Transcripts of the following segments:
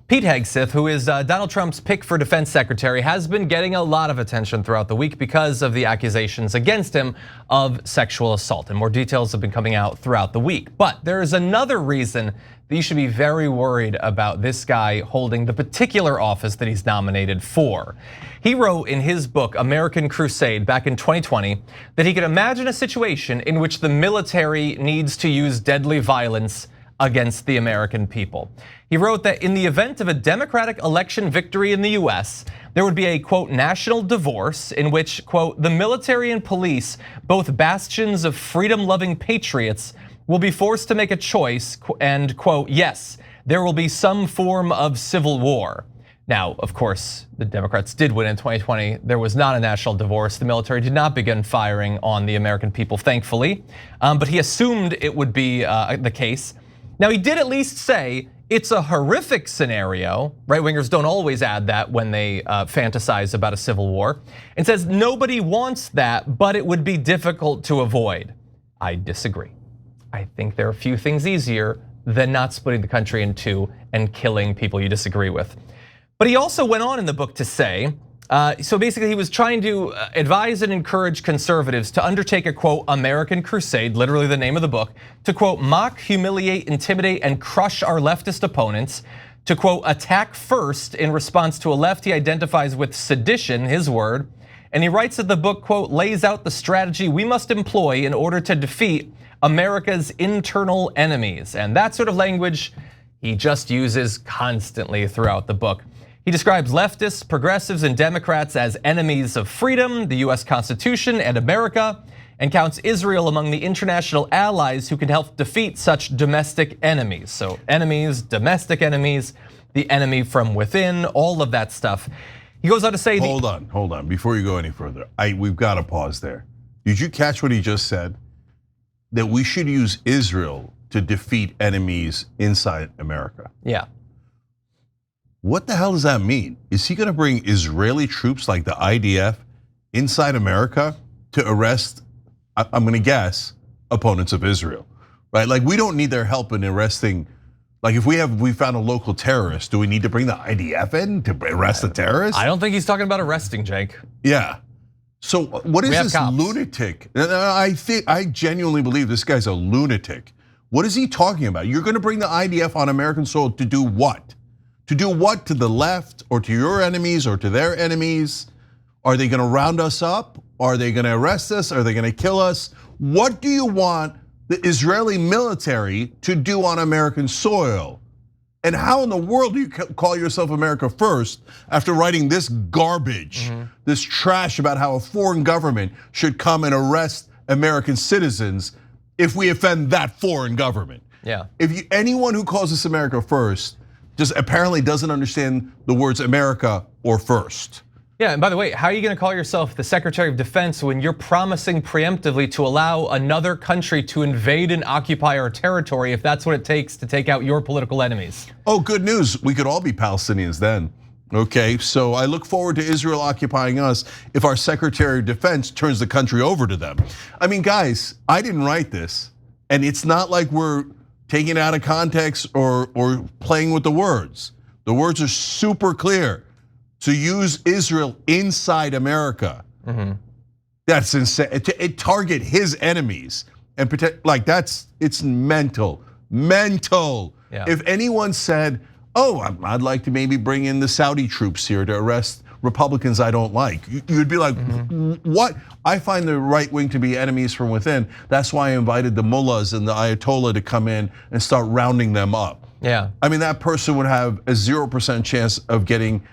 Pete Hegseth, who is Donald Trump's pick for defense secretary, has been getting a lot of attention throughout the week because of the accusations against him of sexual assault. And more details have been coming out throughout the week. But there is another reason that you should be very worried about this guy holding the particular office that he's nominated for. He wrote in his book, American Crusade, back in 2020, that he could imagine a situation in which the military needs to use deadly violence against the American people. He wrote that in the event of a Democratic election victory in the US, there would be a, quote, national divorce in which, quote, the military and police, both bastions of freedom-loving patriots, will be forced to make a choice and, quote, yes, there will be some form of civil war. Now, of course, the Democrats did win in 2020. There was not a national divorce. The military did not begin firing on the American people, thankfully, but he assumed it would be the case. Now, he did at least say it's a horrific scenario. Right-wingers don't always add that when they fantasize about a civil war. And says nobody wants that, but it would be difficult to avoid. I disagree. I think there are a few things easier than not splitting the country in two and killing people you disagree with. But he also went on in the book to say, so basically he was trying to advise and encourage conservatives to undertake a, quote, American crusade, literally the name of the book, to, quote, mock, humiliate, intimidate, and crush our leftist opponents, to, quote, attack first in response to a left he identifies with sedition, his word. And he writes that the book, quote, lays out the strategy we must employ in order to defeat America's internal enemies. And that sort of language he just uses constantly throughout the book. He describes leftists, progressives, and Democrats as enemies of freedom, the US Constitution, and America, and counts Israel among the international allies who can help defeat such domestic enemies. So enemies, domestic enemies, the enemy from within, all of that stuff. He goes on to say- Hold on, before you go any further, we've got to pause there. Did you catch what he just said? That we should use Israel to defeat enemies inside America. Yeah. What the hell does that mean? Is he gonna bring Israeli troops like the IDF inside America to arrest, I'm gonna guess, opponents of Israel, right? Like we don't need their help in arresting, like if we found a local terrorist, do we need to bring the IDF in to arrest the terrorist? I don't think he's talking about arresting, Jake. Yeah. So what is this lunatic? I genuinely believe this guy's a lunatic. What is he talking about? You're gonna bring the IDF on American soil to do what? To do what to the left or to your enemies or to their enemies? Are they gonna round us up? Are they gonna arrest us? Are they gonna kill us? What do you want the Israeli military to do on American soil? And how in the world do you call yourself America first after writing this garbage, this trash about how a foreign government should come and arrest American citizens if we offend that foreign government? Yeah. Anyone who calls this America first just apparently doesn't understand the words America or first. Yeah, and by the way, how are you gonna call yourself the Secretary of Defense when you're promising preemptively to allow another country to invade and occupy our territory if that's what it takes to take out your political enemies? Oh, good news, we could all be Palestinians then. Okay, so I look forward to Israel occupying us if our Secretary of Defense turns the country over to them. I mean, guys, I didn't write this, and it's not like we're taking it out of context or playing with the words. The words are super clear. To use Israel inside America, that's insane. To target his enemies and protect, like it's mental. Yeah. If anyone said, oh, I'd like to maybe bring in the Saudi troops here to arrest Republicans I don't like, you'd be like, what? I find the right wing to be enemies from within. That's why I invited the mullahs and the Ayatollah to come in and start rounding them up. Yeah. I mean, that person would have a 0% chance of getting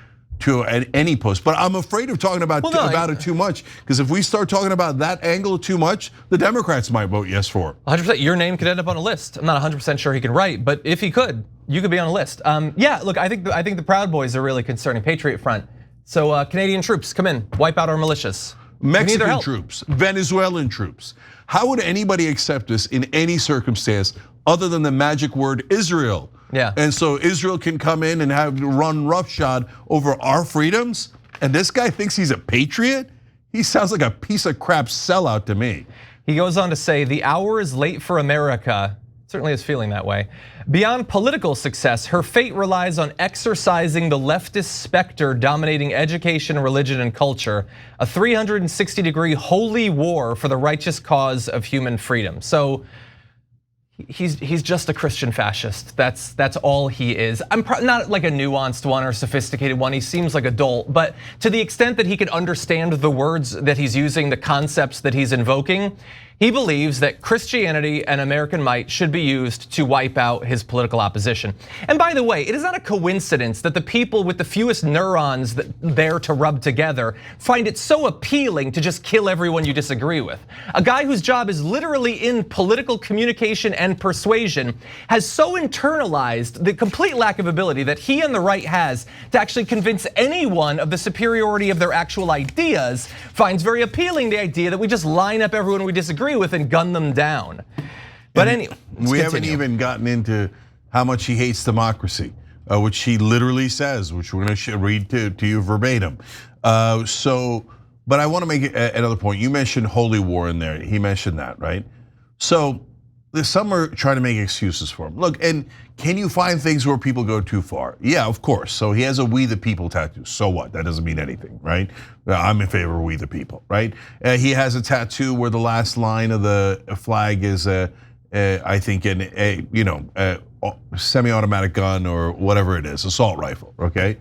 to any post, but I'm afraid of talking about it too much, because if we start talking about that angle too much, the Democrats might vote yes for it. 100%, your name could end up on a list. I'm not 100% sure he can write, but if he could, you could be on a list. Yeah, look, I think the Proud Boys are really concerning. Patriot Front. So Canadian troops come in, wipe out our militias. Mexican troops, Venezuelan troops. How would anybody accept this in any circumstance other than the magic word Israel? Yeah. And so Israel can come in and run roughshod over our freedoms? And this guy thinks he's a patriot? He sounds like a piece of crap sellout to me. He goes on to say, the hour is late for America Certainly is feeling that way. Beyond political success, her fate relies on exercising the leftist specter dominating education, religion, and culture, a 360-degree holy war for the righteous cause of human freedom. So he's just a Christian fascist. That's all he is. I'm not like a nuanced one or sophisticated one. He seems like a dolt, but to the extent that he can understand the words that he's using, the concepts that he's invoking, he believes that Christianity and American might should be used to wipe out his political opposition. And by the way, it is not a coincidence that the people with the fewest neurons there to rub together find it so appealing to just kill everyone you disagree with. A guy whose job is literally in political communication and persuasion has so internalized the complete lack of ability that he and the right has to actually convince anyone of the superiority of their actual ideas, finds very appealing the idea that we just line up everyone we disagree with and gun them down. But anyway, we haven't even gotten into how much he hates democracy, which he literally says, which we're going to read to you verbatim. But I want to make another point. You mentioned holy war in there. He mentioned that, right? So some are trying to make excuses for him. Look, and can you find things where people go too far? Yeah, of course. So he has a "We the People" tattoo. So what? That doesn't mean anything, right? I'm in favor of "We the People," right? He has a tattoo where the last line of the flag is, I think, a semi-automatic gun or whatever it is, assault rifle. Okay,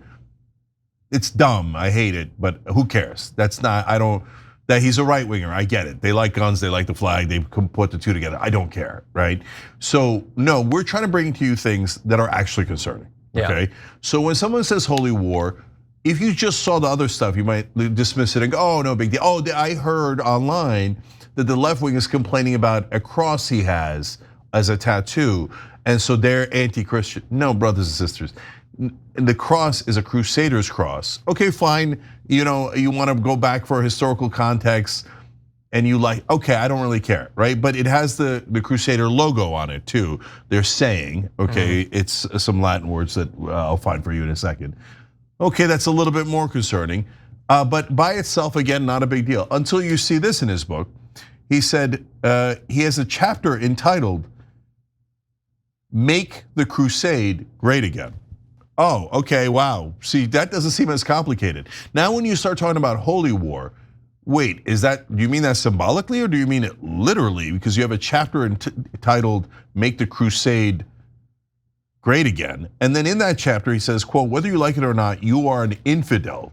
it's dumb. I hate it, but who cares? That's not. I don't. That he's a right winger, I get it. They like guns, they like the flag, they can put the two together. I don't care, right? So no, we're trying to bring to you things that are actually concerning, okay? So when someone says holy war, if you just saw the other stuff, you might dismiss it and go, oh, no big deal. Oh, I heard online that the left wing is complaining about a cross he has as a tattoo, and so they're anti-Christian. No, brothers and sisters. The cross is a crusader's cross. Okay, fine. You want to go back for a historical context, and you like, okay, I don't really care, right? But it has the crusader logo on it too. They're saying, okay, it's some Latin words that I'll find for you in a second. Okay, that's a little bit more concerning, but by itself, again, not a big deal. Until you see this in his book. He said he has a chapter entitled "Make the Crusade Great Again." Oh, okay, wow. See, that doesn't seem as complicated. Now when you start talking about holy war, wait, do you mean that symbolically or do you mean it literally? Because you have a chapter entitled "Make the Crusade Great Again." And then in that chapter he says, quote, "Whether you like it or not, you are an infidel,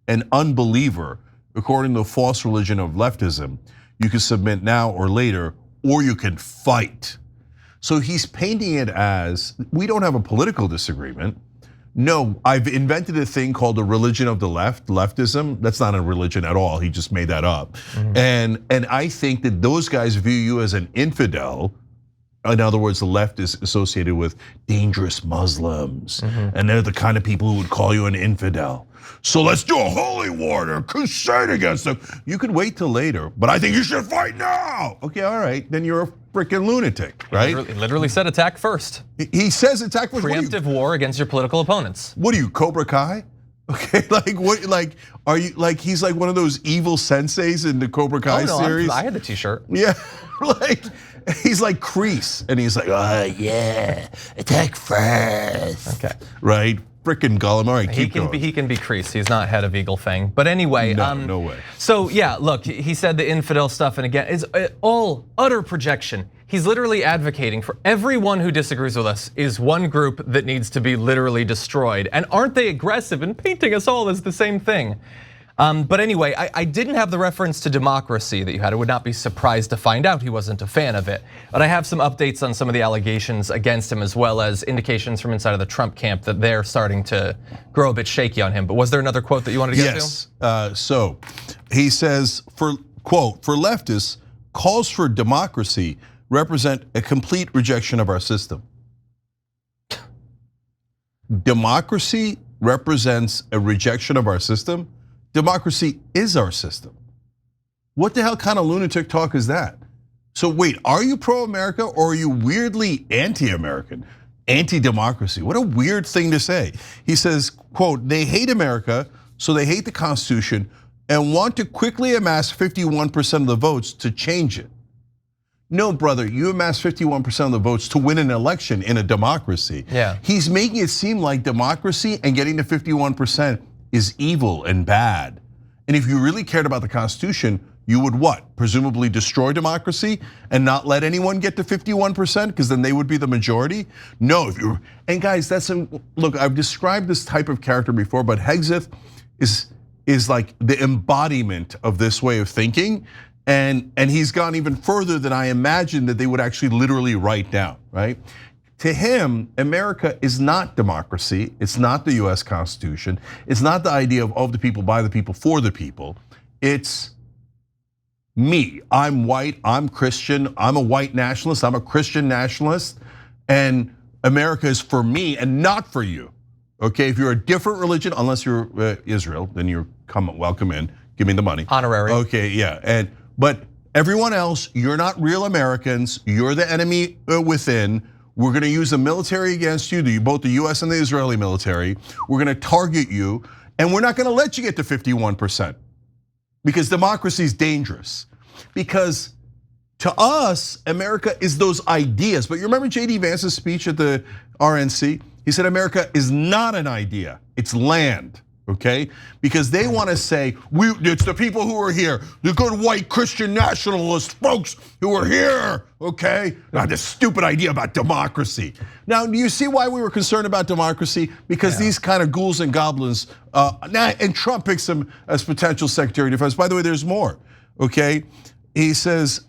an unbeliever, according to the false religion of leftism. You can submit now or later, or you can fight." So he's painting it as, we don't have a political disagreement. No, I've invented a thing called the religion of the left, leftism. That's not a religion at all. He just made that up. And I think that those guys view you as an infidel. In other words, the left is associated with dangerous Muslims, and they're the kind of people who would call you an infidel. So let's do a holy war to crusade against them. You could wait till later, but I think you should fight now. Okay, all right, then you're a freaking lunatic, right? He literally said attack first. He says attack first. Preemptive war against your political opponents. What are you, Cobra Kai? Okay, like what? Like, are you like he's like one of those evil senseis in the Cobra Kai series? I had the T-shirt. Yeah, like he's like Kreese, and he's like, yeah, attack first. Okay, right. Frickin' Gollum. All right, keep going. He can be Kreese. He's not head of Eagle Fang. But anyway, no way. So yeah, look, he said the infidel stuff, and again, it's all utter projection. He's literally advocating for everyone who disagrees with us is one group that needs to be literally destroyed. And aren't they aggressive in painting us all as the same thing? But anyway, I didn't have the reference to democracy that you had. I would not be surprised to find out he wasn't a fan of it. But I have some updates on some of the allegations against him, as well as indications from inside of the Trump camp that they're starting to grow a bit shaky on him. But was there another quote that you wanted to get to? Yes, so he says, quote, "For leftists, calls for democracy represent a complete rejection of our system." Democracy represents a rejection of our system? Democracy is our system. What the hell kind of lunatic talk is that? So wait, are you pro-America or are you weirdly anti-American? Anti-democracy, what a weird thing to say. He says, quote, "They hate America, so they hate the Constitution and want to quickly amass 51% of the votes to change it." No, brother, you amassed 51% of the votes to win an election in a democracy. Yeah. He's making it seem like democracy and getting to 51% is evil and bad. And if you really cared about the Constitution, you would what? Presumably destroy democracy and not let anyone get to 51% because then they would be the majority? No, and guys, look, I've described this type of character before, but Hegseth is like the embodiment of this way of thinking. And he's gone even further than I imagined that they would actually literally write down, right? To him, America is not democracy. It's not the US Constitution. It's not the idea of the people, by the people, for the people. It's me. I'm white, I'm Christian, I'm a white nationalist, I'm a Christian nationalist, and America is for me and not for you. Okay, if you're a different religion, unless you're Israel, then you're welcome in, give me the money. Honorary. Okay, yeah, but everyone else, you're not real Americans, you're the enemy within. We're gonna use the military against you, both the US and the Israeli military. We're gonna target you, and we're not gonna let you get to 51%. Because democracy is dangerous. Because to us, America is those ideas. But you remember J.D. Vance's speech at the RNC? He said America is not an idea, it's land, okay? Because they want to say, it's the people who are here, the good white Christian nationalist folks who are here, okay? Not this stupid idea about democracy. Now, do you see why we were concerned about democracy? Because these kind of ghouls and goblins, and Trump picks him as potential Secretary of Defense. By the way, there's more, okay? He says,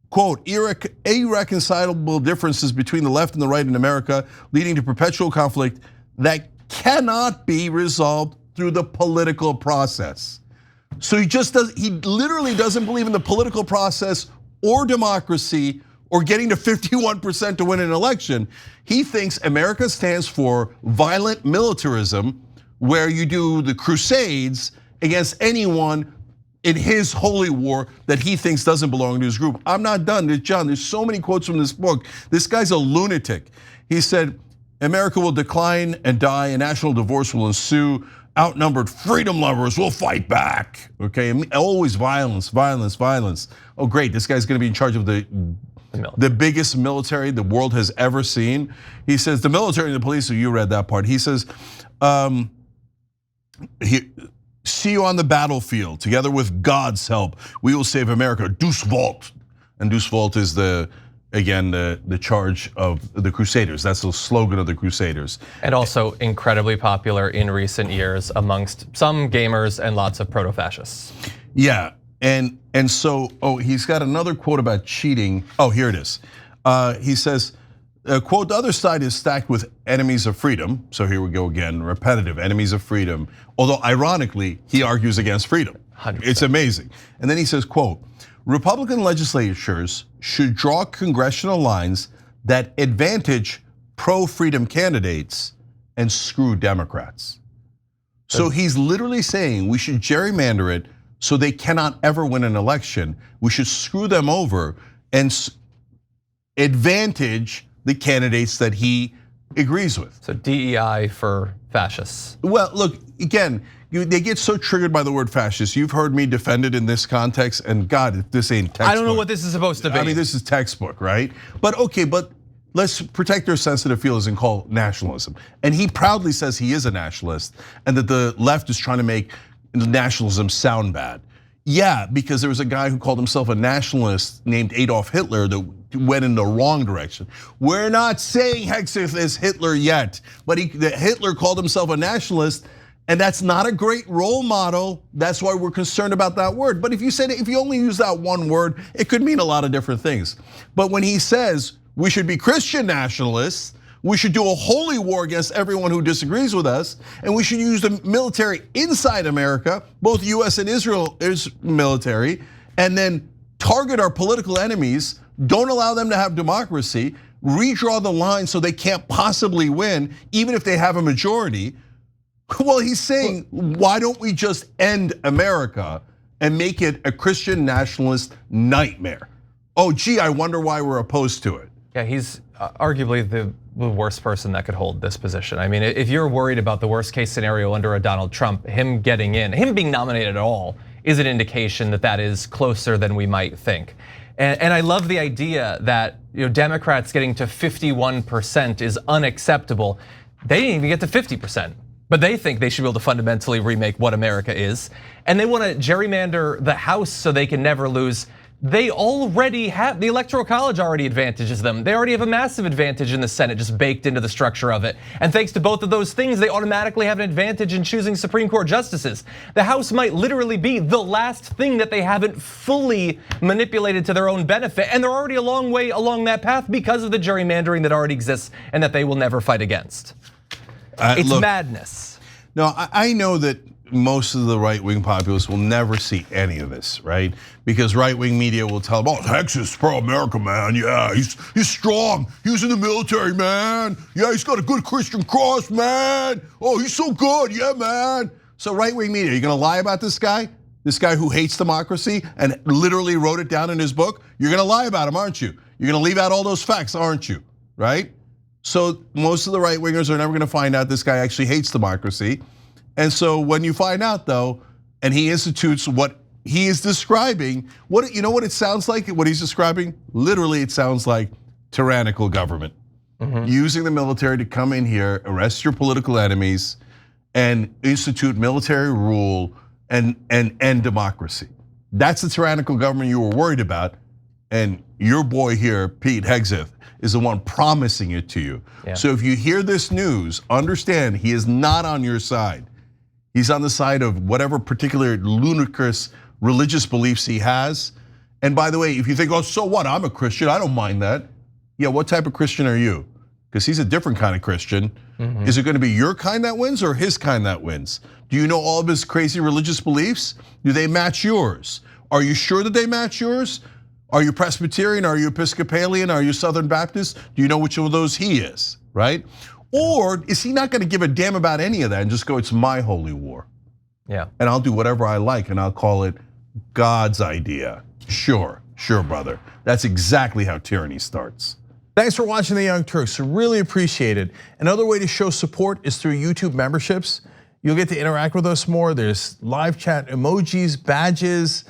quote, irreconcilable differences between the left and the right in America, leading to perpetual conflict that cannot be resolved through the political process. So he literally doesn't believe in the political process or democracy or getting to 51% to win an election. He thinks America stands for violent militarism, where you do the crusades against anyone in his holy war that he thinks doesn't belong to his group. I'm not done, John, there's so many quotes from this book. This guy's a lunatic. He said, America will decline and die, a national divorce will ensue, outnumbered freedom lovers will fight back, okay? Always violence, violence, violence. Oh great, this guy's gonna be in charge of the biggest military the world has ever seen. He says, the military and the police, so you read that part. He says, see you on the battlefield. Together with God's help, we will save America. Deuce Vault. And Deuce Vault is the charge of the Crusaders. That's the slogan of the Crusaders. And also incredibly popular in recent years amongst some gamers and lots of proto-fascists. Yeah, and so, he's got another quote about cheating. Oh, here it is. He says, quote, the other side is stacked with enemies of freedom. So here we go again, repetitive, enemies of freedom. Although ironically, he argues against freedom. 100%. It's amazing. And then he says, quote, Republican legislatures should draw congressional lines that advantage pro-freedom candidates and screw Democrats. So he's literally saying we should gerrymander it so they cannot ever win an election. We should screw them over and advantage the candidates that he agrees with. So DEI for fascists. Well, look, again, they get so triggered by the word fascist. You've heard me defend it in this context, and God, if this ain't textbook. I don't know what this is supposed to be. I mean, this is textbook, right? But okay, but let's protect their sensitive feelings and call nationalism. And he proudly says he is a nationalist and that the left is trying to make nationalism sound bad. Yeah, because there was a guy who called himself a nationalist named Adolf Hitler that went in the wrong direction. We're not saying Hegseth is Hitler yet, but Hitler called himself a nationalist, and that's not a great role model. That's why we're concerned about that word. But if you only use that one word, it could mean a lot of different things. But when he says we should be Christian nationalists, we should do a holy war against everyone who disagrees with us, and we should use the military inside America, both US and Israel is military, and then target our political enemies, don't allow them to have democracy, redraw the line so they can't possibly win, even if they have a majority. Well, he's saying, why don't we just end America and make it a Christian nationalist nightmare? Oh, gee, I wonder why we're opposed to it. Yeah, he's arguably the worst person that could hold this position. I mean, if you're worried about the worst case scenario under a Donald Trump, him getting in, him being nominated at all is an indication that that is closer than we might think. And I love the idea that Democrats getting to 51% is unacceptable. They didn't even get to 50%. But they think they should be able to fundamentally remake what America is. And they want to gerrymander the House so they can never lose. They already have, the Electoral College already advantages them. They already have a massive advantage in the Senate just baked into the structure of it. And thanks to both of those things, they automatically have an advantage in choosing Supreme Court justices. The House might literally be the last thing that they haven't fully manipulated to their own benefit. And they're already a long way along that path because of the gerrymandering that already exists and that they will never fight against. It's madness. No, I know that most of the right-wing populace will never see any of this, right? Because right-wing media will tell them, oh, Hegseth's pro-America, man. Yeah, he's strong. He was in the military, man. Yeah, he's got a good Christian cross, man. Oh, he's so good, yeah, man. So right-wing media, you're gonna lie about this guy? This guy who hates democracy and literally wrote it down in his book? You're gonna lie about him, aren't you? You're gonna leave out all those facts, aren't you, right? So most of the right-wingers are never gonna find out this guy actually hates democracy. And so when you find out though, and he institutes what he is describing, you know what it sounds like, what he's describing? Literally it sounds like tyrannical government. Using the military to come in here, arrest your political enemies, and institute military rule and end democracy. That's the tyrannical government you were worried about. And your boy here, Pete Hegseth, is the one promising it to you. So if you hear this news, understand he is not on your side. He's on the side of whatever particular ludicrous religious beliefs he has. And by the way, if you think, oh, so what? I'm a Christian, I don't mind that. Yeah, what type of Christian are you? Because he's a different kind of Christian. Is it gonna be your kind that wins or his kind that wins? Do you know all of his crazy religious beliefs? Do they match yours? Are you sure that they match yours? Are you Presbyterian? Are you Episcopalian? Are you Southern Baptist? Do you know which of those he is, right? Or is he not gonna give a damn about any of that and just go, it's my holy war? Yeah. And I'll do whatever I like and I'll call it God's idea. Sure, brother. That's exactly how tyranny starts. Thanks for watching The Young Turks, really appreciate it. Another way to show support is through YouTube memberships. You'll get to interact with us more. There's live chat emojis, badges.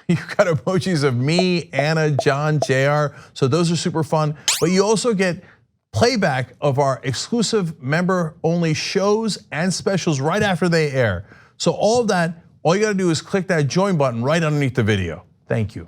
You've got emojis of me, Anna, John, JR. So those are super fun. But you also get playback of our exclusive member-only shows and specials right after they air. So all of that, all you gotta do is click that join button right underneath the video. Thank you.